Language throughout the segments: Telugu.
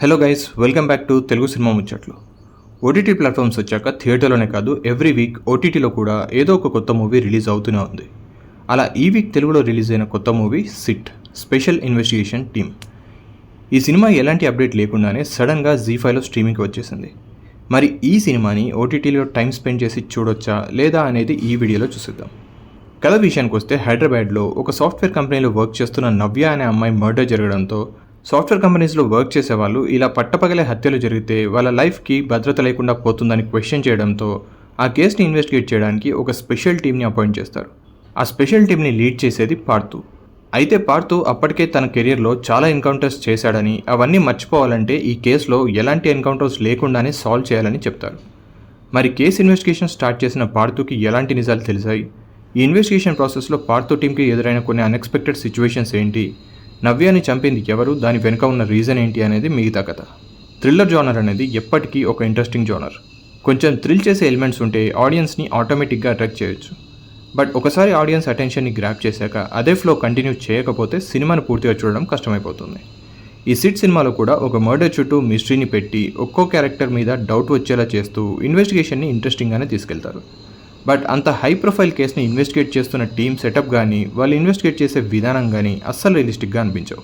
Hello guys, welcome back to Telugu cinema ముచ్చట్లు. ఓటీటీ ప్లాట్ఫామ్స్ వచ్చాక థియేటర్లోనే కాదు ఎవ్రీ వీక్ ఓటీటీలో కూడా ఏదో ఒక కొత్త మూవీ రిలీజ్ అవుతూనే ఉంది. అలా ఈ వీక్ తెలుగులో రిలీజ్ అయిన కొత్త movie SIT special investigation team. ఈ సినిమా ఎలాంటి అప్డేట్ లేకుండానే సడన్గా జీ5లో స్ట్రీమింగ్కి వచ్చేసింది. మరి ఈ సినిమాని ఓటీటీలో టైం స్పెండ్ చేసి చూడొచ్చా లేదా అనేది ఈ వీడియోలో చూసిద్దాం. కథ విషయానికి వస్తే హైదరాబాద్లో ఒక సాఫ్ట్వేర్ కంపెనీలో వర్క్ చేస్తున్న నవ్య అనే అమ్మాయి మర్డర్ జరగడంతో సాఫ్ట్వేర్ కంపెనీస్లో వర్క్ చేసేవాళ్ళు ఇలా పట్టపగలే హత్యలు జరిగితే వాళ్ళ లైఫ్కి భద్రత లేకుండా పోతుందని క్వశ్చన్ చేయడంతో ఆ కేసుని ఇన్వెస్టిగేట్ చేయడానికి ఒక స్పెషల్ టీమ్ని అపాయింట్ చేస్తారు. ఆ స్పెషల్ టీమ్ని లీడ్ చేసేది పార్థు. అయితే పార్థు అప్పటికే తన కెరియర్లో చాలా ఎన్కౌంటర్స్ చేశాడని, అవన్నీ మర్చిపోవాలంటే ఈ కేసులో ఎలాంటి ఎన్కౌంటర్స్ లేకుండానే సాల్వ్ చేయాలని చెప్తారు. మరి కేసు ఇన్వెస్టిగేషన్ స్టార్ట్ చేసిన పార్థుకి ఎలాంటి నిజాలు తెలిసాయి, ఈ ఇన్వెస్టిగేషన్ ప్రాసెస్లో పార్థు టీంకి ఎదురైన కొన్ని అన్ఎక్స్పెక్టెడ్ సిచ్యువేషన్స్ ఏంటి, నవ్యాని చంపింది ఎవరు, దాని వెనుక ఉన్న రీజన్ ఏంటి అనేది మిగతా కథ. థ్రిల్లర్ జోనర్ అనేది ఎప్పటికీ ఒక ఇంట్రెస్టింగ్ జోనర్. కొంచెం థ్రిల్ చేసే ఎలిమెంట్స్ ఉంటే ఆడియన్స్ని ఆటోమేటిక్గా అట్రాక్ట్ చేయొచ్చు. బట్ ఒకసారి ఆడియన్స్ అటెన్షన్ని గ్రాప్ చేశాక అదే ఫ్లో కంటిన్యూ చేయకపోతే సినిమాను పూర్తిగా చూడడం కష్టమైపోతుంది. ఈ సిట్ సినిమాలో కూడా ఒక మర్డర్ చుట్టూ మిస్టరీని పెట్టి ఒక్కో క్యారెక్టర్ మీద డౌట్ వచ్చేలా చేస్తూ ఇన్వెస్టిగేషన్ని ఇంట్రెస్టింగ్గానే తీసుకెళ్తారు. బట్ అంత హై ప్రొఫైల్ కేసుని ఇన్వెస్టిగేట్ చేస్తున్న టీమ్ సెటప్ కానీ వాళ్ళు ఇన్వెస్టిగేట్ చేసే విధానం కానీ అస్సలు రియలిస్టిక్గా అనిపించవు.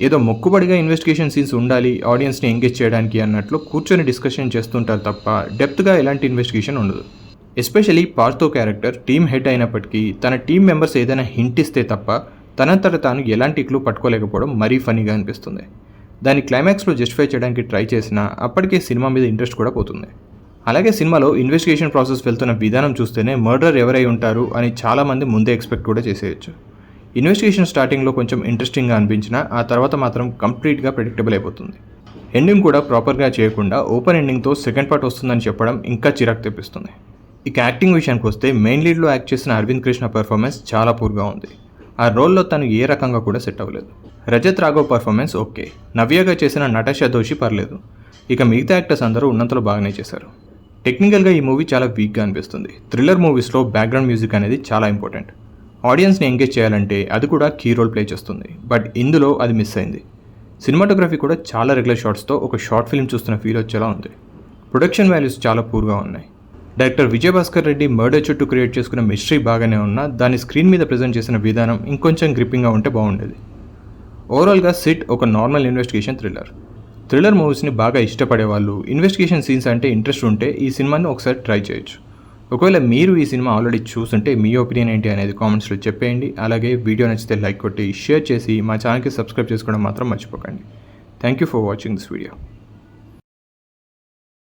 ఏదో మొక్కుబడిగా ఇన్వెస్టిగేషన్ సీన్స్ ఉండాలి ఆడియన్స్ని ఎంగేజ్ చేయడానికి అన్నట్లు కూర్చొని డిస్కషన్ చేస్తుంటారు తప్ప డెప్త్గా ఎలాంటి ఇన్వెస్టిగేషన్ ఉండదు. ఎస్పెషలీ పార్థో క్యారెక్టర్ టీమ్ హెడ్ అయినప్పటికీ తన టీమ్ మెంబర్స్ ఏదైనా హింట్ ఇస్తే తప్ప తనంతట తాను ఎలాంటి క్లూ పట్టుకోలేకపోవడం మరీ ఫనీగా అనిపిస్తుంది. దాని క్లైమాక్స్లో జస్టిఫై చేయడానికి ట్రై చేసినా అప్పటికే సినిమా మీద ఇంట్రెస్ట్ కూడా పోతుంది. అలాగే సినిమాలో ఇన్వెస్టిగేషన్ ప్రాసెస్ వెళ్తున్న విధానం చూస్తేనే మర్డర్ ఎవరై ఉంటారు అని చాలామంది ముందే ఎక్స్పెక్ట్ కూడా చేసేయచ్చు. ఇన్వెస్టిగేషన్ స్టార్టింగ్లో కొంచెం ఇంట్రెస్టింగ్గా అనిపించినా ఆ తర్వాత మాత్రం కంప్లీట్గా ప్రెడిక్టబుల్ అయిపోతుంది. ఎండింగ్ కూడా ప్రాపర్గా చేయకుండా ఓపెన్ ఎండింగ్తో సెకండ్ పార్ట్ వస్తుందని చెప్పడం ఇంకా చిరాకు తెప్పిస్తుంది. ఇక యాక్టింగ్ విషయానికి వస్తే మెయిన్ లీడ్లో యాక్ట్ చేసిన అరవింద్ కృష్ణ పర్ఫార్మెన్స్ చాలా పూర్గా ఉంది. ఆ రోల్లో తను ఏ రకంగా కూడా సెట్ అవ్వలేదు. రజత్ రాఘవ్ పర్ఫార్మెన్స్ ఓకే, నవ్యగా చేసిన నటాషా దోషి పర్లేదు. ఇక మిగతా యాక్టర్స్ అందరూ ఉన్నంతలో బాగానే చేశారు. టెక్నికల్గా ఈ మూవీ చాలా వీక్గా అనిపిస్తుంది. థ్రిల్లర్ మూవీస్లో బ్యాక్గ్రౌండ్ మ్యూజిక్ అనేది చాలా ఇంపార్టెంట్. ఆడియన్స్ని ఎంగేజ్ చేయాలంటే అది కూడా కీ రోల్ ప్లే చేస్తుంది. బట్ ఇందులో అది మిస్ అయింది. సినిమాటోగ్రఫీ కూడా చాలా రెగ్యులర్ షాట్స్తో ఒక షార్ట్ ఫిల్మ్ చూస్తున్న ఫీల్ వచ్చేలా ఉంది. ప్రొడక్షన్ వాల్యూస్ చాలా పూర్గా ఉన్నాయి. డైరెక్టర్ విజయభాస్కర్ రెడ్డి మర్డర్ చుట్టూ క్రియేట్ చేసుకున్న మిస్టరీ బాగానే ఉన్నా దాన్ని స్క్రీన్ మీద ప్రజెంట్ చేసిన విధానం ఇంకొంచెం గ్రిప్పింగ్గా ఉంటే బాగుండేది. ఓవరాల్గా సిట్ ఒక నార్మల్ ఇన్వెస్టిగేషన్ థ్రిల్లర్ మూవీస్ని బాగా ఇష్టపడే వాళ్ళు, ఇన్వెస్టిగేషన్ సీన్స్ అంటే ఇంట్రెస్ట్ ఉంటే ఈ సినిమాని ఒకసారి ట్రై చేయొచ్చు. ఒకవేళ మీరు ఈ సినిమా ఆల్రెడీ చూస్తుంటే మీ ఒపీనియన్ ఏంటి అనేది కామెంట్స్లో చెప్పేయండి. అలాగే వీడియో నచ్చితే లైక్ కొట్టి షేర్ చేసి మా ఛానల్కి సబ్స్క్రైబ్ చేసుకోవడం మాత్రం మర్చిపోకండి. Thank you for watching this video.